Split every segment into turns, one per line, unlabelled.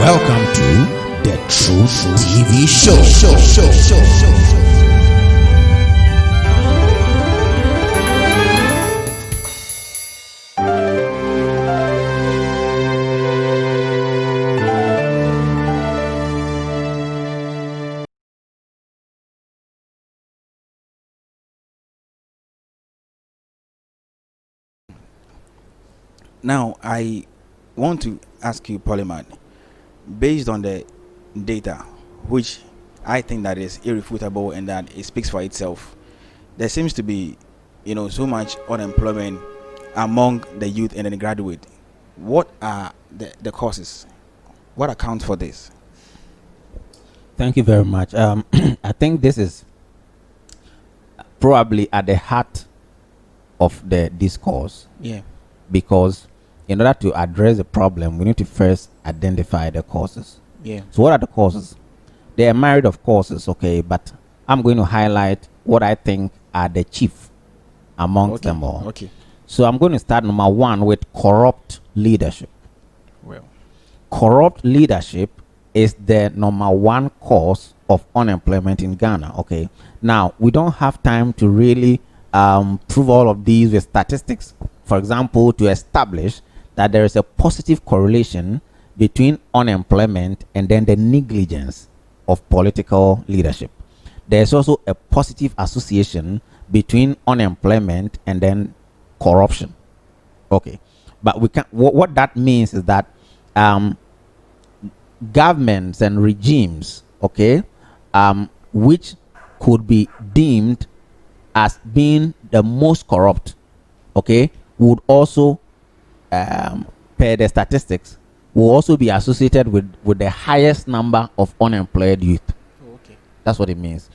Welcome to the Truth TV Show.
Now, I want to ask you, Polymath, based on the data, which I think that is irrefutable and that it speaks for itself, there seems to be, so much unemployment among the youth and the graduate. What are the causes? What accounts for this?
Thank you very much. I think this is probably at the heart of the discourse.
Yeah.
Because in order to address the problem, we need to first identify the causes.
Yeah.
So what are the causes? They are myriad of causes, okay, but I'm going to highlight what I think are the chief amongst them all.
Okay.
So I'm going to start number one with corrupt leadership.
Well,
Corrupt leadership is the number one cause of unemployment in Ghana, okay? Now, we don't have time to really prove all of these with statistics. For example, to establish that there is a positive correlation between unemployment and then the negligence of political leadership. There's also a positive association between unemployment and then corruption. Okay, but we can. What that means is that governments and regimes, okay, which could be deemed as being the most corrupt, okay, would also, per the statistics, will also be associated with the highest number of unemployed youth.
okay.
That's what it means.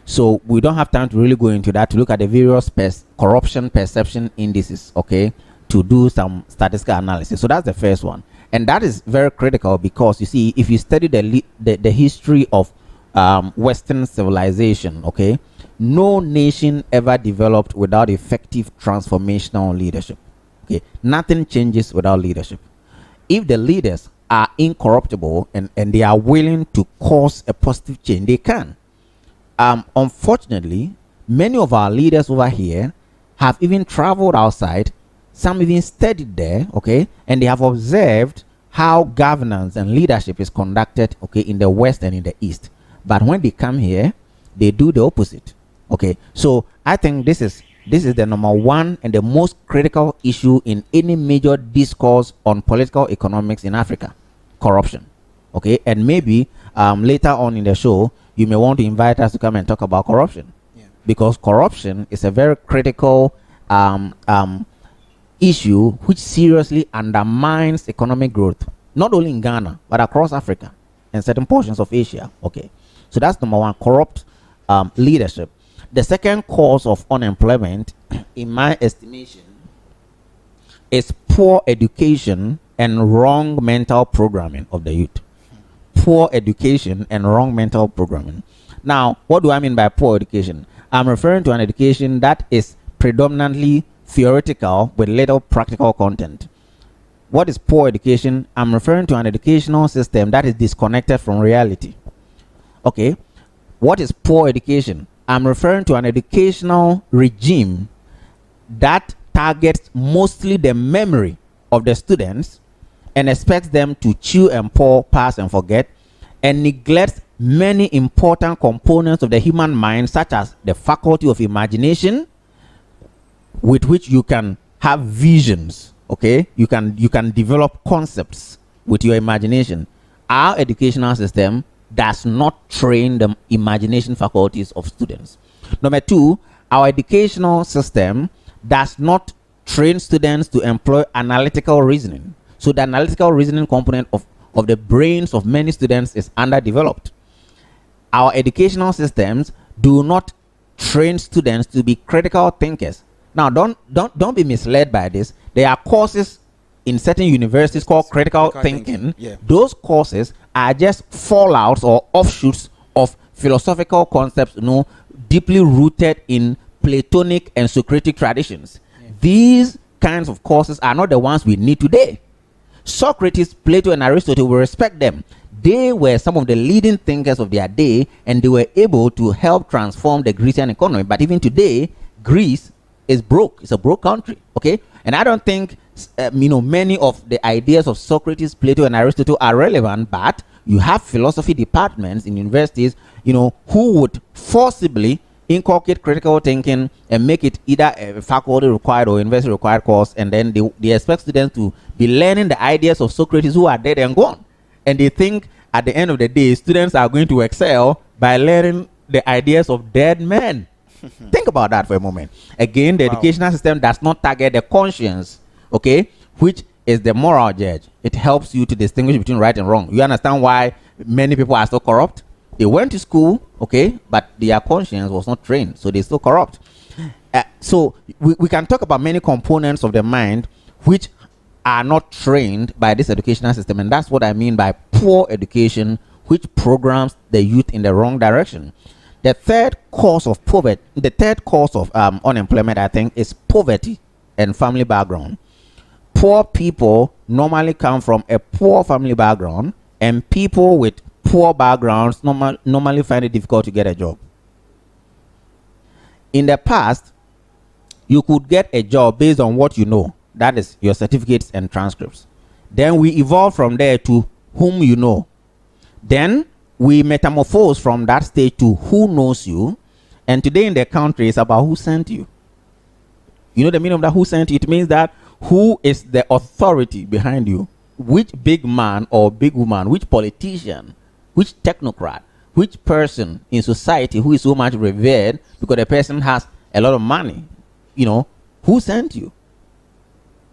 So we don't have time to really go into that, to look at the various corruption perception indices, okay, to do some statistical analysis. So that's the first one. And that is very critical because, you see, if you study the history of Western civilization, okay, no nation ever developed without effective transformational leadership. Okay, nothing changes without leadership. If the leaders are incorruptible and they are willing to cause a positive change, they can. Unfortunately, many of our leaders over here have even traveled outside. Some even studied there, okay, and they have observed how governance and leadership is conducted, okay, in the West and in the East. But when they come here, they do the opposite. Okay, so I think this is the number one and the most critical issue in any major discourse on political economics in Africa: corruption. Okay, and maybe later on in the show, you may want to invite us to come and talk about corruption, because corruption is a very critical issue which seriously undermines economic growth, not only in Ghana but across Africa and certain portions of Asia. Okay, so that's number one: corrupt leadership. The second cause of unemployment, in my estimation, is poor education and wrong mental programming of the youth. Poor education and wrong mental programming. Now, what do I mean by poor education? I'm referring to an education that is predominantly theoretical with little practical content. What is poor education? I'm referring to an educational system that is disconnected from reality. Okay, what is poor education? I'm referring to an educational regime that targets mostly the memory of the students and expects them to chew and pour, pass and forget, and neglects many important components of the human mind, such as the faculty of imagination, with which you can have visions. Okay, you can develop concepts with your imagination. Our educational system does not train the imagination faculties of students. Number two, our educational system does not train students to employ analytical reasoning. So the analytical reasoning component of the brains of many students is underdeveloped. Our educational systems do not train students to be critical thinkers. Now, don't be misled by this. There are courses in certain universities called critical thinking.
Yeah.
Those courses are just fallouts or offshoots of philosophical concepts, deeply rooted in Platonic and Socratic traditions. Yeah. These kinds of courses are not the ones we need today. Socrates, Plato, and Aristotle, we respect them. They were some of the leading thinkers of their day, and they were able to help transform the Grecian economy. But even today, Greece is broke. It's a broke country. Okay, and I don't think many of the ideas of Socrates, Plato, and Aristotle are relevant. But you have philosophy departments in universities, who would forcibly inculcate critical thinking and make it either a faculty required or university required course, and then they expect students to be learning the ideas of Socrates who are dead and gone. And they think at the end of the day, students are going to excel by learning the ideas of dead men. Think about that for a moment. Again, the educational system does not target the conscience, okay, which is the moral judge. It helps you to distinguish between right and wrong. You understand why many people are still corrupt? They went to school, okay, but their conscience was not trained, so they're still corrupt. So we can talk about many components of the mind which are not trained by this educational system, and that's what I mean by poor education, which programs the youth in the wrong direction. The third cause of poverty, unemployment, I think, is poverty and family background. Poor people normally come from a poor family background, and people with poor backgrounds normally find it difficult to get a job. In the past, you could get a job based on what you know, that is your certificates and transcripts. Then we evolve from there to whom you know. Then we metamorphose from that stage to who knows you. And today in the country, it's about who sent you. You know the meaning of that, who sent you? It means that who is the authority behind you? Which big man or big woman, which politician, which technocrat, which person in society who is so much revered because the person has a lot of money, who sent you?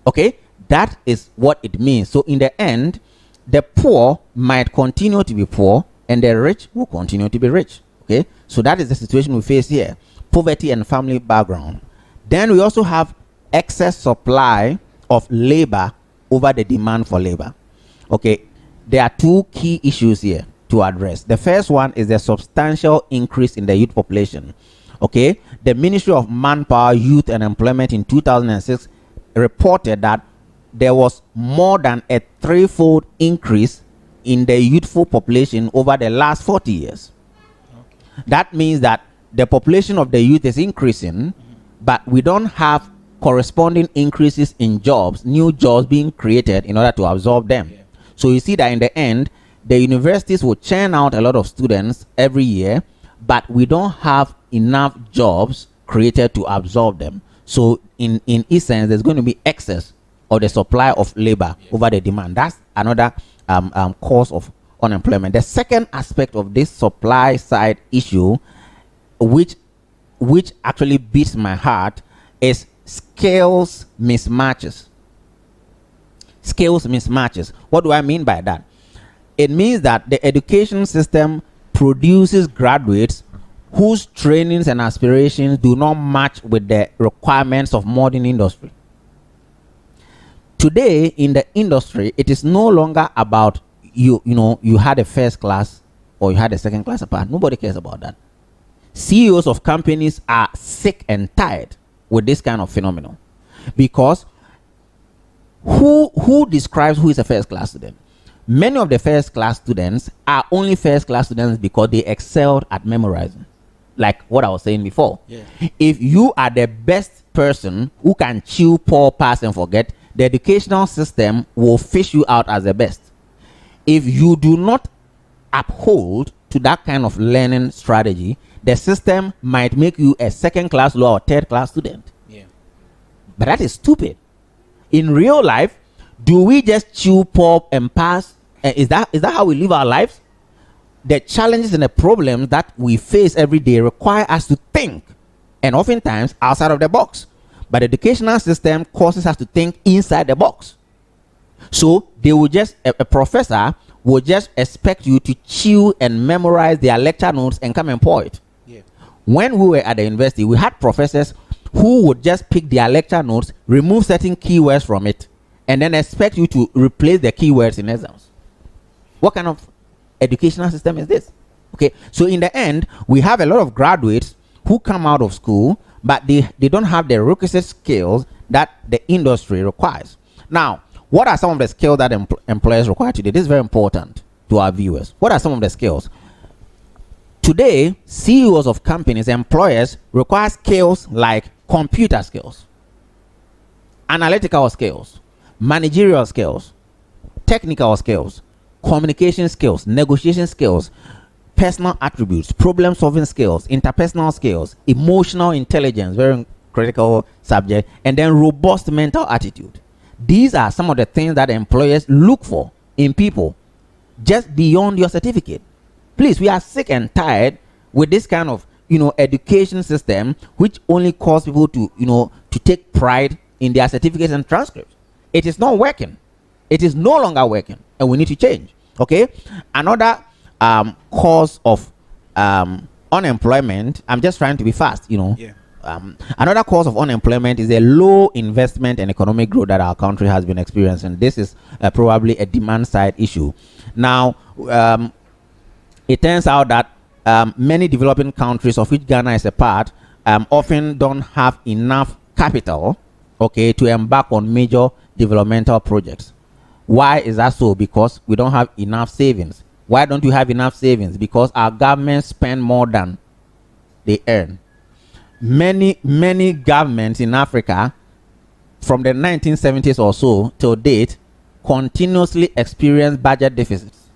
Okay, that is what it means. So in the end, the poor might continue to be poor and the rich will continue to be rich. Okay, so that is the situation we face here. Poverty and family background. Then we also have excess supply of labor over the demand for labor. Okay, there are two key issues here to address. The first one is the substantial increase in the youth population. Okay, the Ministry of Manpower, Youth and Employment in 2006 reported that there was more than a threefold increase in the youthful population over the last 40 years. Okay. That means that the population of the youth is increasing, but we don't have corresponding increases in jobs, new jobs being created in order to absorb them. Yeah. So you see that in the end, the universities will churn out a lot of students every year, but we don't have enough jobs created to absorb them. So in essence, there's going to be excess of the supply of labor over the demand. That's another cause of unemployment. The second aspect of this supply side issue, which actually beats my heart, is skills mismatches. Skills mismatches. What do I mean by that? It means that the education system produces graduates whose trainings and aspirations do not match with the requirements of modern industry. Today in the industry, it is no longer about you had a first class or you had a second class apart. Nobody cares about that. CEOs of companies are sick and tired with this kind of phenomenon, because who describes who is a first class student? Many of the first class students are only first class students because they excelled at memorizing. Like what I was saying before. Yeah. If you are the best person who can chew, pour, pass, and forget, the educational system will fish you out as the best. If you do not uphold to that kind of learning strategy, the system might make you a second class lower or third class student. Yeah. But that is stupid. In real life, do we just chew, pour, and pass? Is that how we live our lives? The challenges and the problems that we face every day require us to think, and oftentimes outside of the box. But the educational system causes us to think inside the box. So they will just, a professor will just expect you to chew and memorize their lecture notes and come and pour it. Yeah. When we were at the university, we had professors who would just pick their lecture notes, remove certain keywords from it, and then expect you to replace the keywords in exams. What kind of educational system is this? Okay, so in the end, we have a lot of graduates who come out of school, but they don't have the requisite skills that the industry requires. Now, what are some of the skills that employers require today? This is very important to our viewers. What are some of the skills? Today, CEOs of companies, employers require skills like computer skills, analytical skills, managerial skills, technical skills, communication skills, negotiation skills, personal attributes, problem solving skills, interpersonal skills, emotional intelligence, very critical subject, and then robust mental attitude. These are some of the things that employers look for in people, just beyond your certificate. Please, we are sick and tired with this kind of education system, which only cause people to to take pride in their certificates and transcripts. It is not working. It is no longer working, and we need to change. Okay, another cause of unemployment. I'm just trying to be fast.
Yeah.
Another cause of unemployment is a low investment and economic growth that our country has been experiencing. This is probably a demand side issue. Now, it turns out that many developing countries, of which Ghana is a part, often don't have enough capital, okay, to embark on major developmental projects. Why is that so? Because we don't have enough savings. Why don't you have enough savings? Because our government spend more than they earn. Many governments in Africa from the 1970s or so till date continuously experience budget deficits,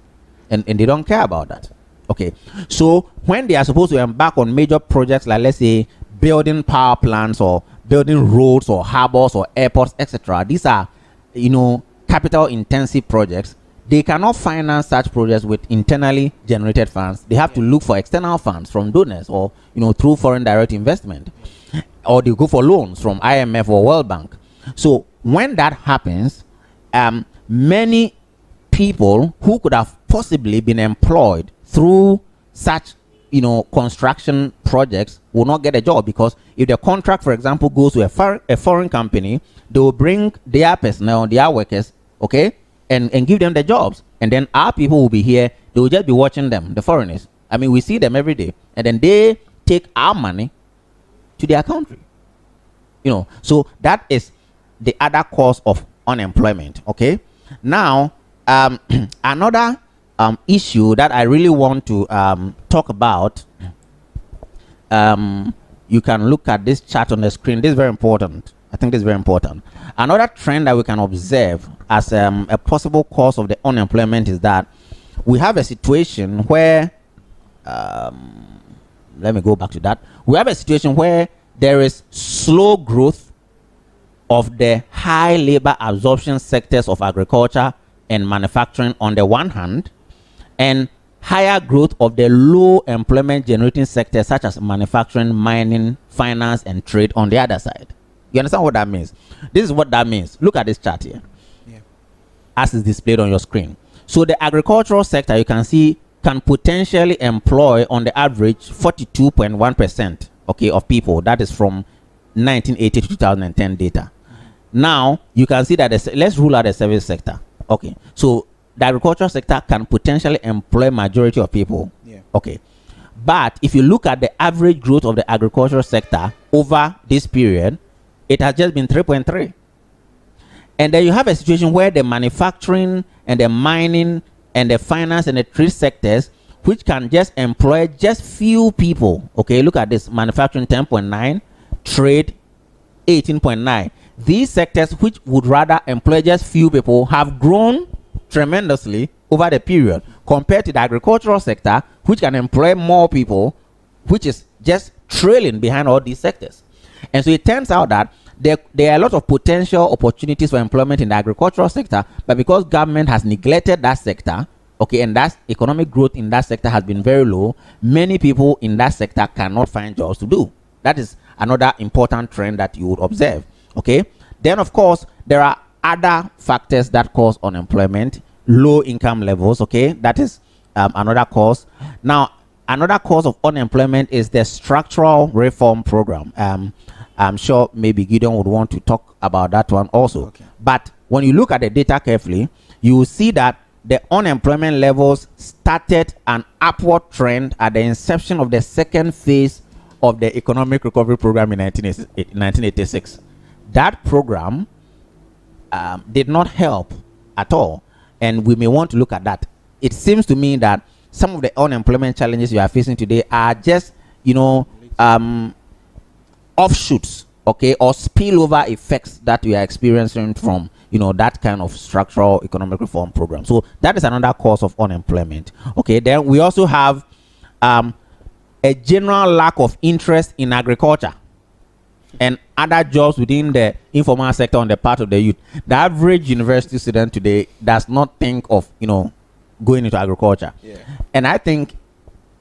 and they don't care about that. Okay, so when they are supposed to embark on major projects like, let's say, building power plants or building roads or harbors or airports, etc., these are capital intensive projects. They cannot finance such projects with internally generated funds. They have to look for external funds from donors or through foreign direct investment, or they go for loans from IMF or World Bank. So when that happens, many people who could have possibly been employed through such construction projects will not get a job, because if the contract, for example, goes to a foreign company, they will bring their personnel, their workers, okay, and give them the jobs, and then our people will be here. They will just be watching them, the foreigners. I mean, we see them every day, and then they take our money to their country. So that is the other cause of unemployment. Okay, now another issue that I really want to talk about. You can look at this chart on the screen. This is very important. I think this is very important. Another trend that we can observe as a possible cause of the unemployment is that we have a situation where, let me go back to that. We have a situation where there is slow growth of the high labor absorption sectors of agriculture and manufacturing on the one hand, and higher growth of the low employment generating sectors such as manufacturing, mining, finance, and trade on the other side. You understand what that means? This is what that means. Look at this chart here, as is displayed on your screen. So the agricultural sector, you can see, can potentially employ on the average 42.1%, okay, of people. That is from 1980 to 2010 data. Now you can see that let's rule out the service sector. Okay, so the agricultural sector can potentially employ majority of people. Okay, but if you look at the average growth of the agricultural sector over this period, it has just been 3.3. And then you have a situation where the manufacturing and the mining and the finance and the trade sectors, which can just employ just few people. Okay, look at this: manufacturing 10.9, trade 18.9. These sectors, which would rather employ just few people, have grown tremendously over the period compared to the agricultural sector, which can employ more people, which is just trailing behind all these sectors. And so it turns out that there are a lot of potential opportunities for employment in the agricultural sector, but because government has neglected that sector, okay, and that economic growth in that sector has been very low, many people in that sector cannot find jobs to do. That is another important trend that you would observe. Okay, then of course there are other factors that cause unemployment. Low income levels, okay, that is another cause. Now another cause of unemployment is the structural reform program. I'm sure maybe Gideon would want to talk about that one also. Okay. But when you look at the data carefully, you will see that the unemployment levels started an upward trend at the inception of the second phase of the economic recovery program in 1986. That program did not help at all, and we may want to look at that. It seems to me that some of the unemployment challenges you are facing today are just, offshoots, okay, or spillover effects that we are experiencing from, that kind of structural economic reform program. So that is another cause of unemployment. Okay, then we also have a general lack of interest in agriculture and other jobs within the informal sector on the part of the youth. The average university student today does not think of, going into agriculture.
Yeah.
And I think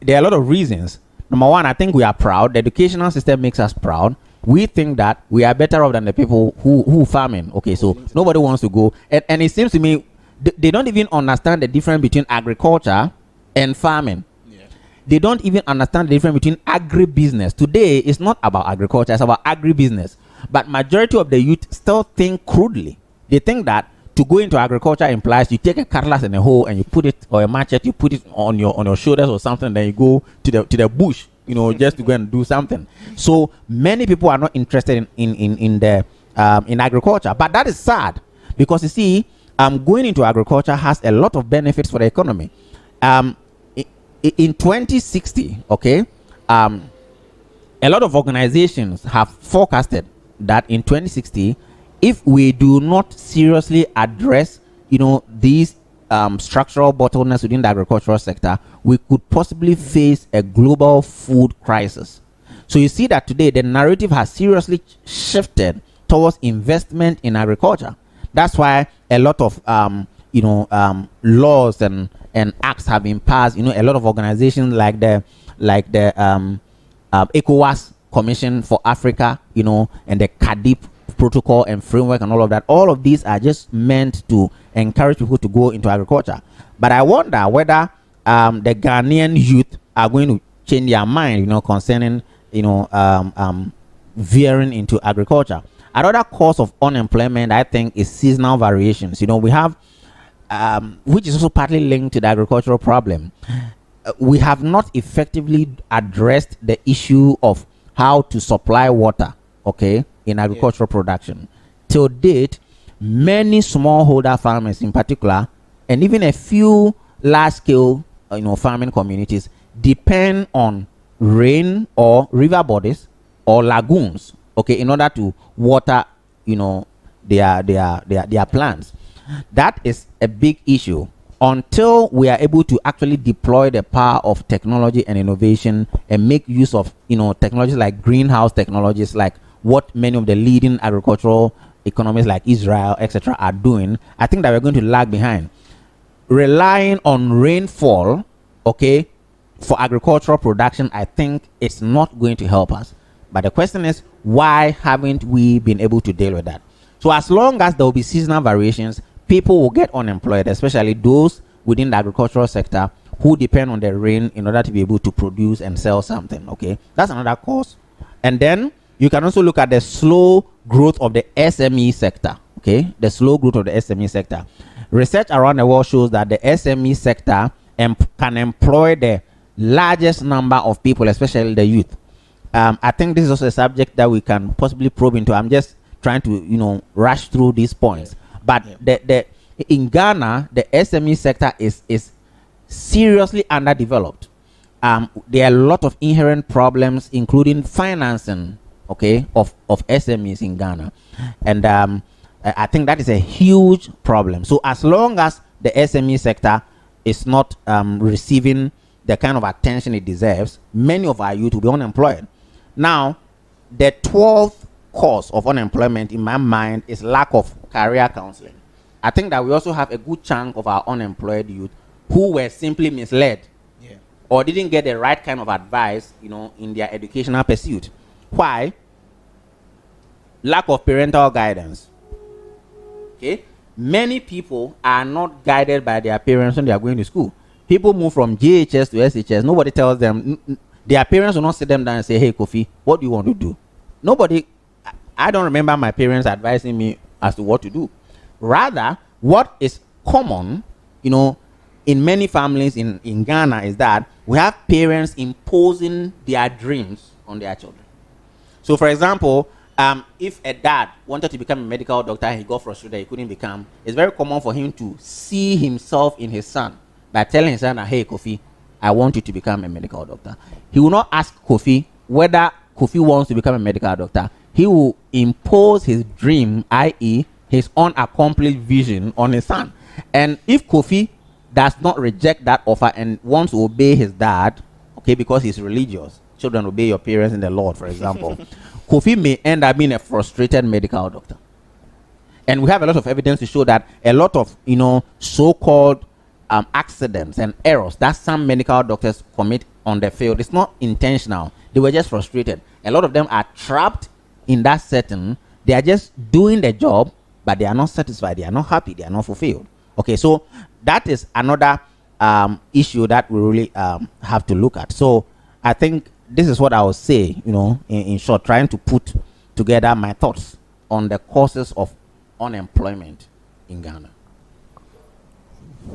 there are a lot of reasons. Number one, I think we are proud. The educational system makes us proud. We think that we are better off than the people who farming. Okay, so nobody wants to go. And it seems to me they don't even understand the difference between agriculture and farming. They don't even understand the difference between agribusiness. Today, it's not about agriculture, it's about agribusiness. But majority of the youth still think crudely. They think that to go into agriculture implies you take a cutlass and a hoe and you put it, or a machete, you put it on your shoulders or something, then you go to the bush, just to go and do something. So many people are not interested in agriculture. But that is sad, because you see, going into agriculture has a lot of benefits for the economy. In 2060, okay, a lot of organizations have forecasted that in 2060, if we do not seriously address, these structural bottlenecks within the agricultural sector, we could possibly face a global food crisis. So you see that today the narrative has seriously shifted towards investment in agriculture. That's why a lot of laws and acts have been passed. A lot of organizations like the ECOWAS Commission for Africa, and the CADIP protocol and framework and all of that. All of these are just meant to encourage people to go into agriculture. But I wonder whether the Ghanaian youth are going to change their mind, concerning, veering into agriculture. Another cause of unemployment, I think, is seasonal variations. We have, which is also partly linked to the agricultural problem. We have not effectively addressed the issue of how to supply water, okay, in agricultural production. Till date, many smallholder farmers in particular, and even a few large-scale, farming communities depend on rain or river bodies or lagoons, okay, in order to water, their plants. That is a big issue. Until we are able to actually deploy the power of technology and innovation and make use of, technologies like greenhouse technologies, like what many of the leading agricultural economies like Israel, etc., are doing, I think that we're going to lag behind. Relying on rainfall, okay, for agricultural production, I think it's not going to help us. But the question is, why haven't we been able to deal with that? So as long as there will be seasonal variations, people will get unemployed, especially those within the agricultural sector who depend on the rain in order to be able to produce and sell something. Okay, that's another cause. And then you can also look at the slow growth of the SME sector. Okay, the slow growth of the SME sector. Research around the world shows that the SME sector can employ the largest number of people, especially the youth. I think this is also a subject that we can possibly probe into. I'm just trying to rush through these points. But in Ghana, the SME sector is seriously underdeveloped. There are a lot of inherent problems, including financing, okay, of SMEs in Ghana. And I think that is a huge problem. So as long as the SME sector is not receiving the kind of attention it deserves, many of our youth will be unemployed. Now, the 12th cause of unemployment in my mind is lack of career counseling. I think that we also have a good chunk of our unemployed youth who were simply misled, or didn't get the right kind of advice, in their educational pursuit. Why? Lack of parental guidance. Okay, many people are not guided by their parents when they are going to school. People move from JHS to SHS. Nobody tells them. Their parents will not sit them down and say, "Hey, Kofi, what do you want to do?" Nobody. I don't remember my parents advising me as to what to do. Rather, what is common, in many families in Ghana is that we have parents imposing their dreams on their children. So, for example, if a dad wanted to become a medical doctor, he got frustrated, he couldn't become. It's very common for him to see himself in his son by telling his son, "Hey, Kofi, I want you to become a medical doctor." He will not ask Kofi whether Kofi wants to become a medical doctor. He will impose his dream, i.e., his unaccomplished vision, on his son. And if Kofi does not reject that offer and wants to obey his dad, okay, because he's religious, children obey your parents in the Lord, for example, Kofi may end up being a frustrated medical doctor. And we have a lot of evidence to show that a lot of, so-called accidents and errors that some medical doctors commit on the field, it's not intentional. They were just frustrated. A lot of them are trapped in that setting. They are just doing the job, but they are not satisfied. They are not happy. They are not fulfilled. Okay, so that is another issue that we really have to look at. So I think this is what I would say, in short, trying to put together my thoughts on the causes of unemployment in Ghana.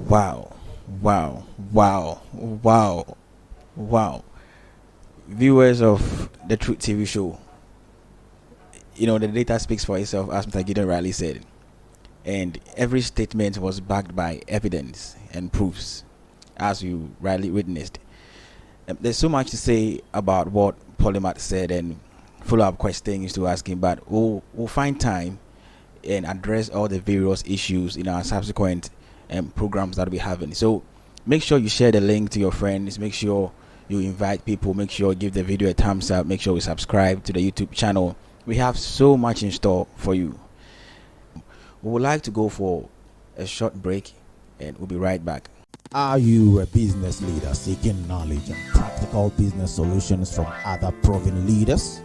Wow. Viewers of the Truth TV show, the data speaks for itself, as Mr. Gideon rightly said. And every statement was backed by evidence and proofs, as you rightly witnessed. There's so much to say about what Polymath said and follow-up questions to ask him, but we'll find time and address all the various issues in our subsequent programs that we're having. So make sure you share the link to your friends, make sure you invite people, make sure you give the video a thumbs up, make sure you subscribe to the YouTube channel. We have so much in store for you. We would like to go for a short break and we'll be right back.
Are you a business leader seeking knowledge and practical business solutions from other proven leaders?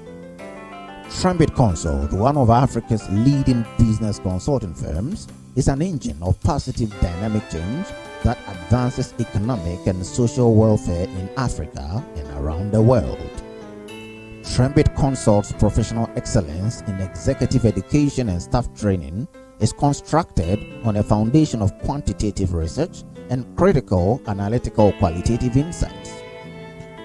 Trumpet Consult, one of Africa's leading business consulting firms, is an engine of positive dynamic change that advances economic and social welfare in Africa and around the world. Trumpet Consult's professional excellence in executive education and staff training is constructed on a foundation of quantitative research and critical analytical qualitative insights.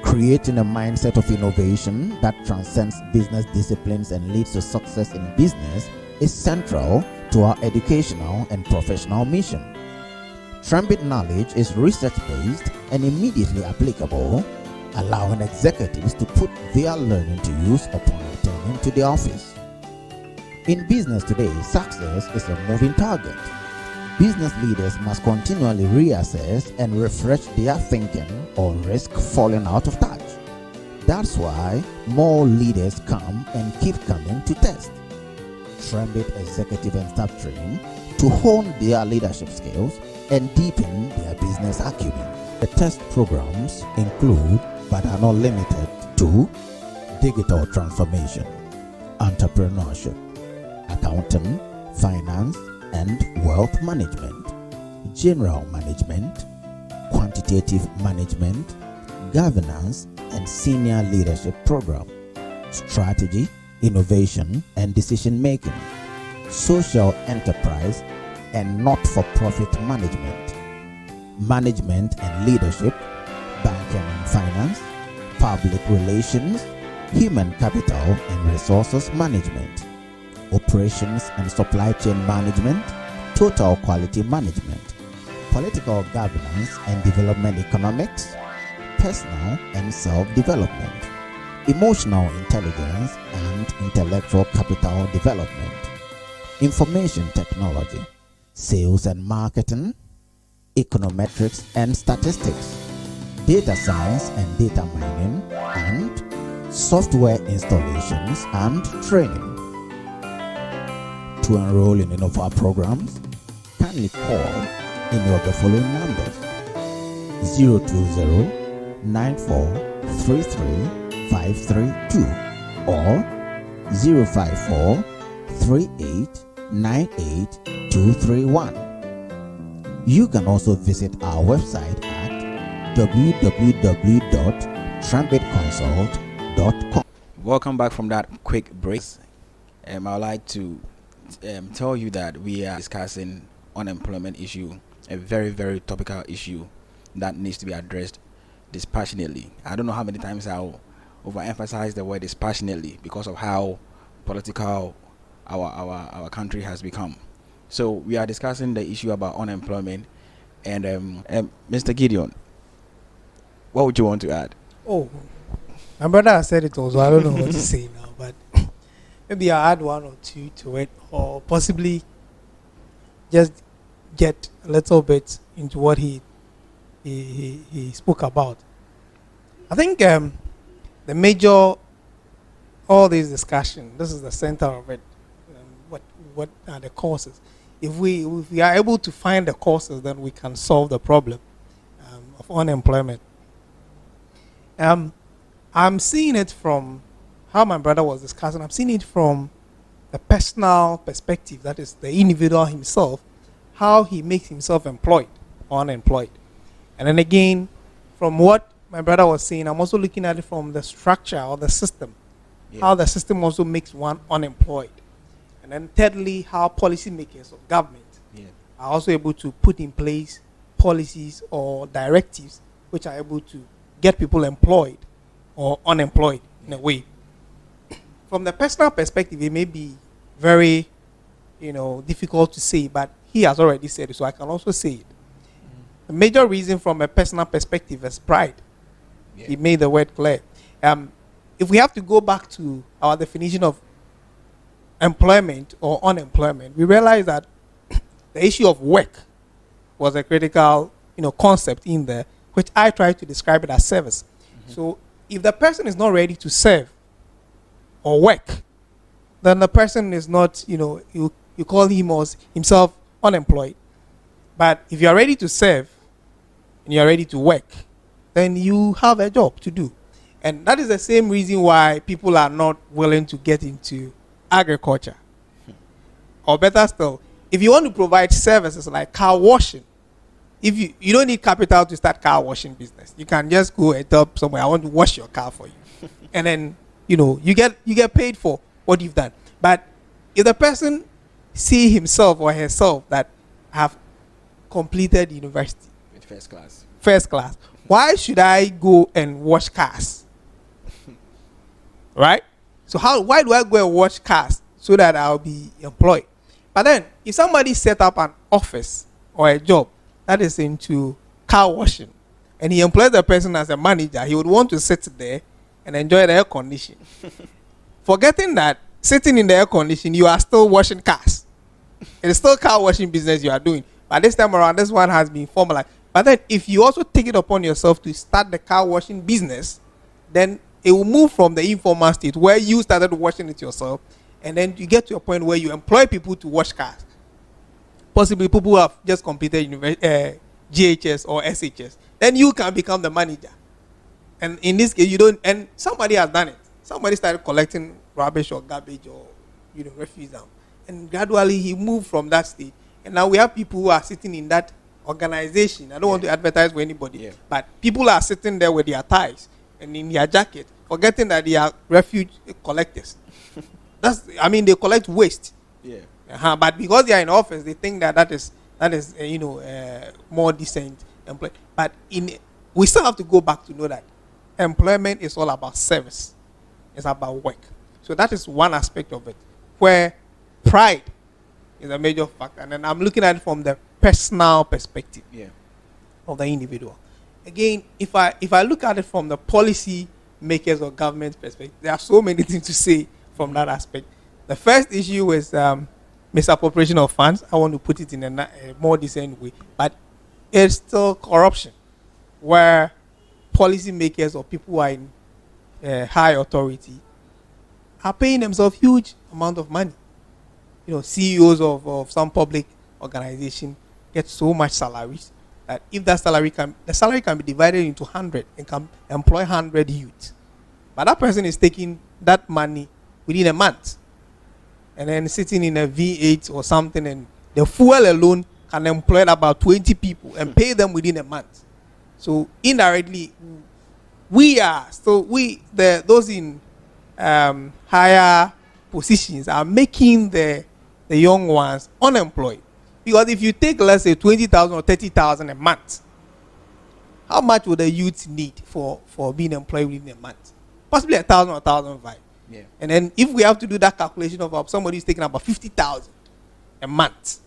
Creating a mindset of innovation that transcends business disciplines and leads to success in business is central to our educational and professional mission. Trumpet knowledge is research-based and immediately applicable, allowing executives to put their learning to use upon returning to the office. In business today, success is a moving target. Business leaders must continually reassess and refresh their thinking or risk falling out of touch. That's why more leaders come and keep coming to test Trumpet executive and staff training to hone their leadership skills and deepen their business acumen. The test programs include, but are not limited to, digital transformation, entrepreneurship, accounting, finance and wealth management, general management, quantitative management, governance and senior leadership program, strategy, innovation and decision making, social enterprise and not-for-profit management, management and leadership, banking and finance, public relations, human capital and resources management, operations and supply chain management, total quality management, political governance and development economics, personal and self-development, emotional intelligence and intellectual capital development, information technology, sales and marketing, econometrics and statistics, data science and data mining, and software installations and training. To enroll in any of our programs, kindly call any of the following numbers: 020-9433-532 or 054-3898-231. You can also visit our website at www.trumpetconsult.com.
Welcome back from that quick break. I'd like to tell you that we are discussing unemployment issue, a very, very topical issue that needs to be addressed dispassionately. I don't know how many times I'll overemphasize the word dispassionately because of how political our country has become. So we are discussing the issue about unemployment, and Mr. Gideon, what would you want to add?
Oh, my brother has said it also. I don't know what to say now, but maybe I'll add one or two to it, or possibly just get a little bit into what he spoke about. I think the major, all this discussion, this is the center of it. What are the causes? If we are able to find the causes, then we can solve the problem of unemployment. I'm seeing it from how my brother was discussing. I'm seeing it from the personal perspective, that is the individual himself, how he makes himself employed or unemployed. And then again, from what my brother was saying, I'm also looking at it from the structure or the system, how the system also makes one unemployed. And then thirdly, how policymakers or government are also able to put in place policies or directives which are able to get people employed or unemployed in a way. From the personal perspective, it may be very, difficult to say, but he has already said it, so I can also say it. The major reason from a personal perspective is pride. He made the word clear. If we have to go back to our definition of employment or unemployment, we realize that the issue of work was a critical, concept in there, which I try to describe it as service. So if the person is not ready to serve or work, then the person is not, you call him or himself unemployed. But if you are ready to serve and you are ready to work, then you have a job to do. And that is the same reason why people are not willing to get into agriculture. Or better still, if you want to provide services like car washing, if you don't need capital to start car washing business. You can just go and tell somewhere, I want to wash your car for you. And then, you get paid for what you've done. But if the person see himself or herself that have completed university
With
first class, why should I go and wash cars? Right? So why do I go and wash cars so that I'll be employed? But then if somebody set up an office or a job that is into car washing, and he employs the person as a manager, he would want to sit there and enjoy the air condition. Forgetting that sitting in the air condition, you are still washing cars. It is still car washing business you are doing. But this time around, this one has been formalized. But then if you also take it upon yourself to start the car washing business, then it will move from the informal state where you started washing it yourself, and then you get to a point where you employ people to wash cars. Possibly people who have just completed GHS or SHS. Then you can become the manager. And in this case, you don't, and somebody has done it. Somebody started collecting rubbish or garbage or, refuse them. And gradually he moved from that state. And now we have people who are sitting in that organization. I don't want to advertise for anybody, but people are sitting there with their ties and in their jacket, forgetting that they are refuge collectors. They collect waste. But because they are in office, they think that is more decent employment. But we still have to go back to know that employment is all about service. It's about work. So that is one aspect of it, where pride is a major factor. And then I'm looking at it from the personal perspective of the individual. Again, if I look at it from the policy makers or government perspective, there are so many things to say from that aspect. The first issue is misappropriation of funds. I want to put it in a more decent way, but it's still corruption, where policy makers or people who are in high authority are paying themselves huge amount of money. CEOs of some public organization get so much salaries that if the salary can be divided into 100 and can employ 100 youths, but that person is taking that money within a month and then sitting in a V8 or something, and the fuel alone can employ about 20 people and pay them within a month. So indirectly, those in higher positions are making the young ones unemployed. Because if you take, let's say, 20,000 or 30,000 a month, how much would the youth need for being employed within a month? Possibly 1,000 or 1,005.
Yeah.
And then if we have to do that calculation of somebody who's taking about 50,000 a month,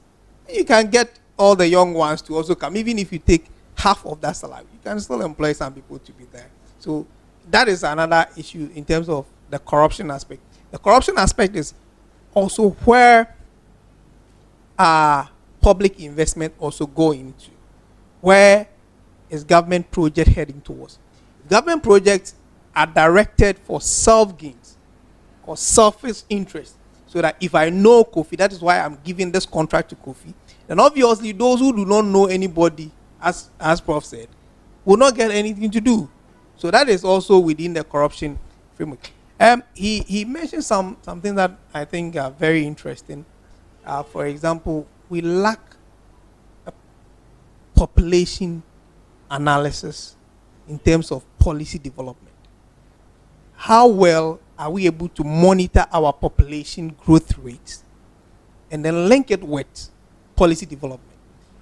you can get all the young ones to also come. Even if you take half of that salary, you can still employ some people to be there. So that is another issue in terms of the corruption aspect. The corruption aspect is also where public investment also go into. Where is government project heading towards? Government projects are directed for self-gains or selfish interest. So that if I know Kofi, that is why I'm giving this contract to Kofi. Then obviously those who do not know anybody, as Prof said, will not get anything to do. So that is also within the corruption framework. He mentioned something that I think are very interesting. For example, we lack a population analysis in terms of policy development. How well are we able to monitor our population growth rates and then link it with policy development?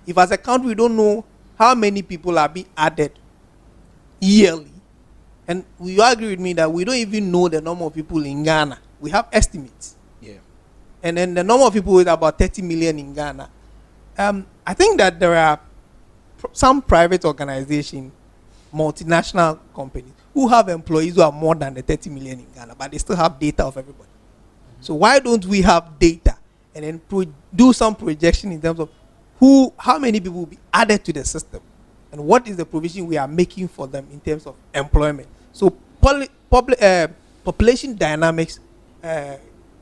If as a country we don't know how many people are being added yearly, and you agree with me that we don't even know the number of people in Ghana. We have estimates.
Yeah.
And then the number of people is about 30 million in Ghana. I think that there are some private organizations, multinational companies, who have employees who are more than the 30 million in Ghana, but they still have data of everybody. Mm-hmm. So why don't we have data and then do some projection in terms of how many people will be added to the system, and what is the provision we are making for them in terms of employment? So population dynamics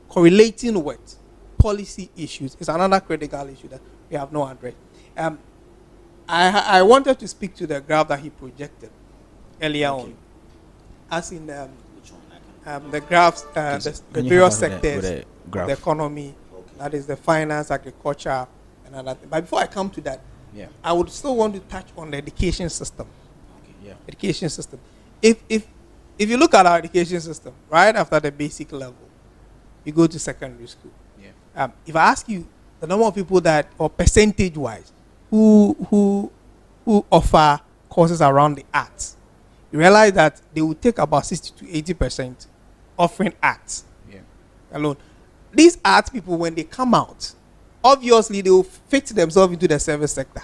correlating with policy issues is another critical issue that we have not addressed. I wanted to speak to the graph that he projected earlier on, as in the graphs, the various sectors of the economy, that is the finance, agriculture, and other things. But before I come to that, I would still want to touch on the education system. Education system. If you look at our education system, right after the basic level, you go to secondary school. If I ask you the number of people that, or percentage-wise, who offer courses around the arts, you realize that they will take about 60 to 80% offering arts alone. These arts people, when they come out, obviously they will fit themselves into the service sector,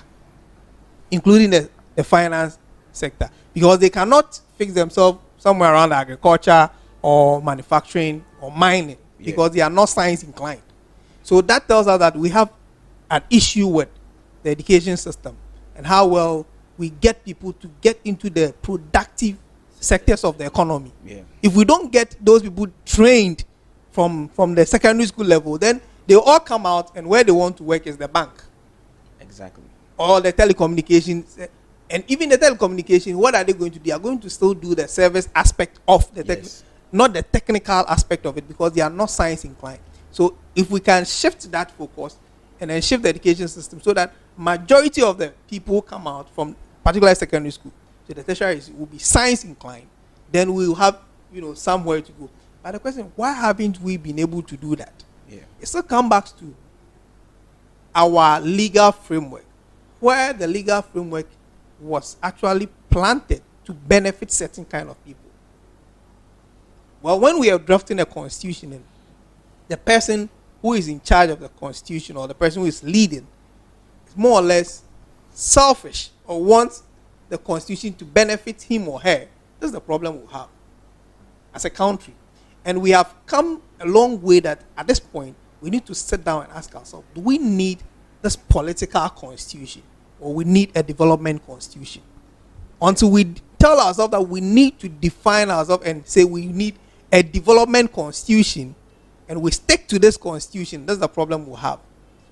including the finance sector, because they cannot fix themselves somewhere around agriculture or manufacturing or mining, because they are not science inclined. So that tells us that we have an issue with the education system and how well we get people to get into the productive sectors of the economy. If we don't get those people trained from the secondary school level, then they all come out, and where they want to work is the bank.
Exactly.
Or the telecommunications. And even the telecommunication, what are they going to do? They are going to still do the service aspect of the not the technical aspect of it, because they are not science inclined. So if we can shift that focus and then shift the education system so that majority of the people who come out from particular secondary school to the tertiary will be science inclined, then we will have somewhere to go. But the question, why haven't we been able to do that? It still comes back to our legal framework, where the legal framework was actually planted to benefit certain kind of people. Well, when we are drafting a constitution, and the person who is in charge of the constitution, or the person who is leading, is more or less selfish or wants the constitution to benefit him or her, this is the problem we have as a country. And we have come a long way that at this point, we need to sit down and ask ourselves, do we need this political constitution, or we need a development constitution? Until we tell ourselves that we need to define ourselves and say we need a development constitution, and we stick to this constitution, that's the problem we have.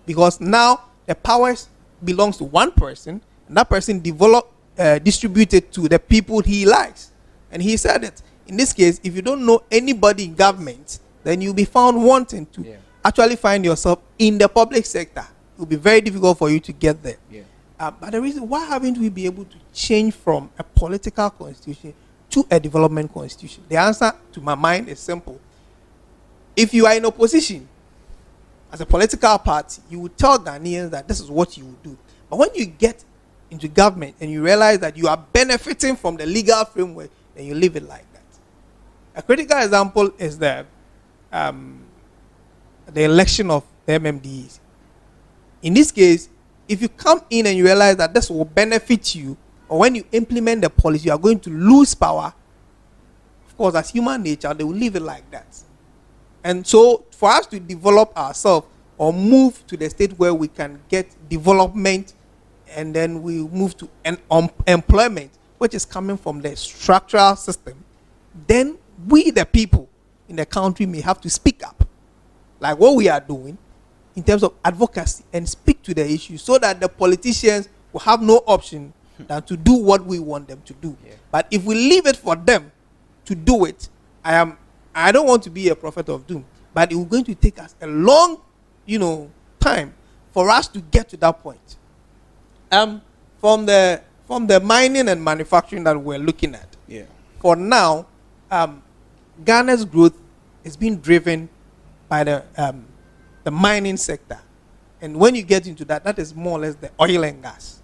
Because now the powers belongs to one person, and that person distributed to the people he likes. And he said it. In this case, if you don't know anybody in government, then you'll be found wanting to actually find yourself in the public sector. It will be very difficult for you to get there. But the reason, why haven't we been able to change from a political constitution to a development constitution? The answer to my mind is simple. If you are in opposition as a political party, you will tell Ghanaians that this is what you will do. But when you get into government and you realize that you are benefiting from the legal framework, then you leave it like that. A critical example is the the election of the MMDs. In this case, if you come in and you realize that this will benefit you, or when you implement the policy, you are going to lose power, of course, as human nature, they will leave it like that. And so, for us to develop ourselves or move to the state where we can get development, and then we move to employment, which is coming from the structural system, then we, the people in the country, may have to speak up, like what we are doing, in terms of advocacy, and speak to the issue, so that the politicians will have no option than to do what we want them to do.
Yeah.
But if we leave it for them to do it, I don't want to be a prophet of doom, but it's going to take us a long, time for us to get to that point. From the mining and manufacturing that we're looking at,
Yeah.
for now, Ghana's growth is being driven by the mining sector, and when you get into that, that is more or less the oil and gas.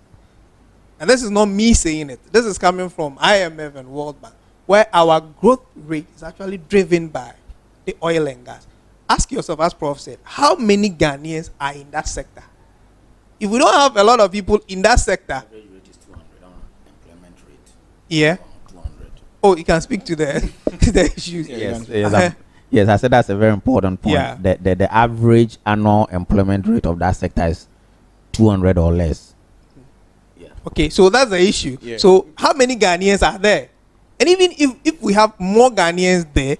And this is not me saying it. This is coming from IMF and World Bank, where our growth rate is actually driven by the oil and gas. Ask yourself, as Prof said, how many Ghanaians are in that sector? If we don't have a lot of people in that sector,
Average rate is 200 on employment rate.
yeah.
200.
Oh, you can speak to the the issues.
Yes, I said that's a very important point.
Yeah.
The average annual employment rate of that sector is 200 or less.
Okay, so that's the issue.
Yeah.
So how many Ghanaians are there? And even if we have more Ghanaians there,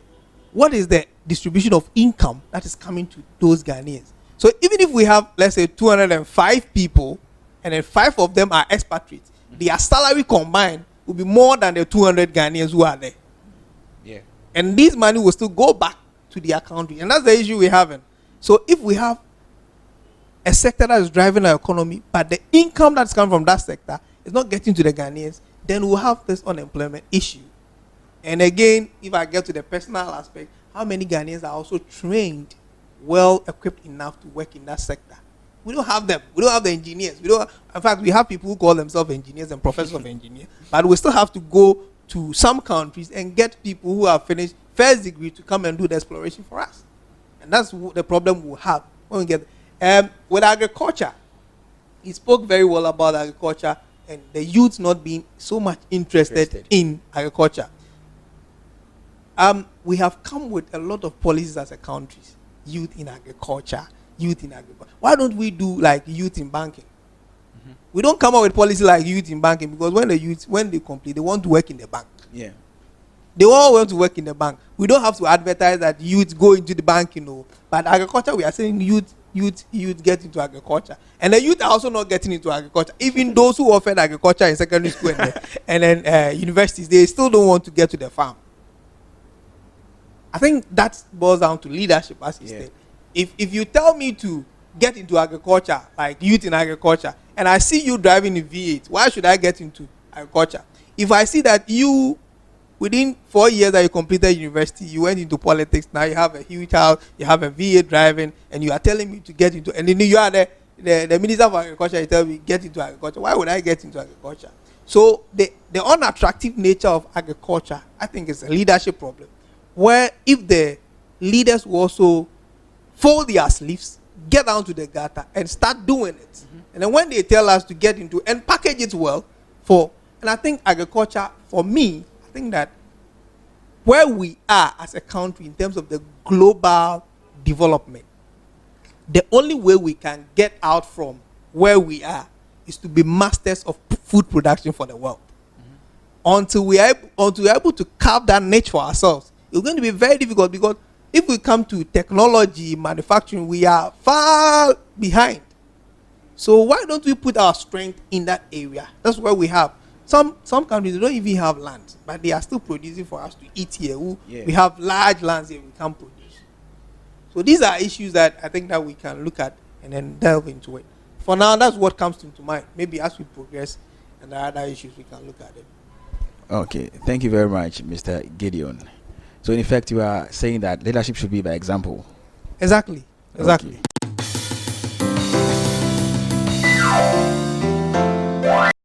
what is the distribution of income that is coming to those Ghanaians? So even if we have, let's say, 205 people, and then 5 of them are expatriates, their salary combined will be more than the 200 Ghanaians who are there.
Yeah.
And this money will still go back to their country. And that's the issue we're having. So if we have a sector that is driving our economy, but the income that's coming from that sector is not getting to the Ghanaians, then we'll have this unemployment issue. And again, if I get to the personal aspect, how many Ghanaians are also trained, well equipped enough to work in that sector? We don't have them. We don't have the engineers. In fact, we have people who call themselves engineers and professors of engineers, but we still have to go to some countries and get people who have finished first degree to come and do the exploration for us. And that's the problem we'll have when we get with agriculture. He spoke very well about agriculture and the youth not being so much interested in agriculture. We have come with a lot of policies as a country. Youth in agriculture. Why don't we do like youth in banking? Mm-hmm. We don't come up with policy like youth in banking, because when they complete, they want to work in the bank.
Yeah.
They all want to work in the bank. We don't have to advertise that youth go into the bank, But agriculture, we are saying youth get into agriculture. And the youth are also not getting into agriculture. Even those who offered agriculture in secondary school and then universities, they still don't want to get to the farm. I think that boils down to leadership, as you said. If you tell me to get into agriculture, like youth in agriculture, and I see you driving a V8, why should I get into agriculture? If I see that you, within 4 years that you completed university, you went into politics, now you have a huge house, you have a V8 driving, and you are telling me to get into, and then you are the Minister of Agriculture, you tell me get into agriculture. Why would I get into agriculture? So the unattractive nature of agriculture, I think, is a leadership problem, where if the leaders will also fold their sleeves, get down to the gutter and start doing it. Mm-hmm. And then when they tell us to get into and package it well and I think agriculture, for me, I think that where we are as a country in terms of the global development, the only way we can get out from where we are is to be masters of food production for the world. Mm-hmm. Until we are able to carve that niche for ourselves, it's going to be very difficult, because if we come to technology, manufacturing, we are far behind. So why don't we put our strength in that area? That's where we have. Some countries, they don't even have land, but they are still producing for us to eat here. We have large lands here we can produce. So these are issues that I think that we can look at and then delve into it. For now, that's what comes into mind. Maybe as we progress and there are other issues, we can look at it.
Okay. Thank you very much, Mr. Gideon. So in effect, you are saying that leadership should be by example.
Exactly.
Okay.